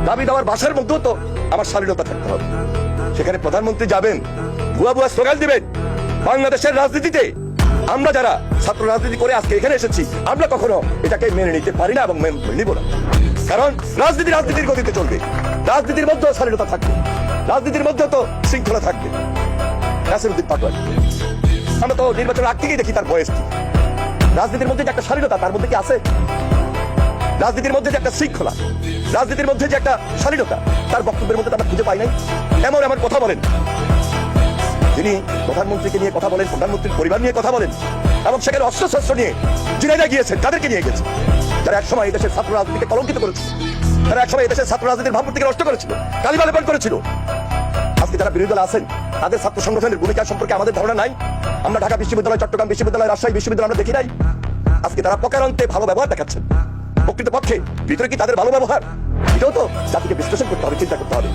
দাবি দেওয়ার ভাষার মধ্যেও তো আমার শালীনতা থাকতে হবে। সেখানে প্রধানমন্ত্রী যাবেন, ভুয়া ভুয়া স্লোগান দিবেন। বাংলাদেশের রাজনীতিতে আমরা যারা ছাত্র রাজনীতি করে আজকে এখানে এসেছি, আমরা কখনো এটাকে মেনে নিতে পারি না এবং নিব না। কারণ রাজনীতির গতিতে চলবে, রাজনীতির মধ্যেও শালীনতা থাকবে, রাজনীতির মধ্যেও তো শৃঙ্খলা থাকবে। নাসিরউদ্দিন পাটোয়ারি আমরা তো নির্বাচনের আগ থেকেই দেখি তার বয়স কি। রাজনীতির মধ্যে যে একটা শালীনতা তার মধ্যে কি আছে? রাজনীতির মধ্যে যে একটা শৃঙ্খলা, রাজনীতির মধ্যে যে একটা শালীনতা তার বক্তব্যের মধ্যে আমরা খুঁজে পাই নাই। এমন এমন কথা বলেন, যিনি প্রধানমন্ত্রীকে নিয়ে কথা বলেন, প্রধানমন্ত্রীর পরিবার নিয়ে কথা বলেন, এবং সেখানে অস্ত্রশস্ত্র নিয়ে ঝিনাইদহ গিয়েছেন। তাদেরকে নিয়ে গেছে যারা একসময় এই দেশের ছাত্র রাজনীতিকে কলঙ্কিত করেছিল, তারা একসময় এই দেশের ছাত্র রাজনীতির ভাবমূর্তিকে নষ্ট করেছিল, কালিমা লেপন করেছিল। আজকে যারা বিরোধী দলে আছেন তাদের ছাত্র সংগঠনের ভূমিকা সম্পর্কে আমাদের ধারণা নাই। আমরা ঢাকা বিশ্ববিদ্যালয়, চট্টগ্রাম বিশ্ববিদ্যালয়, রাজশাহী বিশ্ববিদ্যালয় আমরা দেখি নাই। আজকে তারা প্রকারান্তে ভালো ব্যবহার দেখাচ্ছেন। প্রকৃতপক্ষে ভিতরে কি তাদের ভালো ব্যবহার? এটাও তো জাতিকে বিশ্লেষণ করতে হবে, চিন্তা করতে হবে।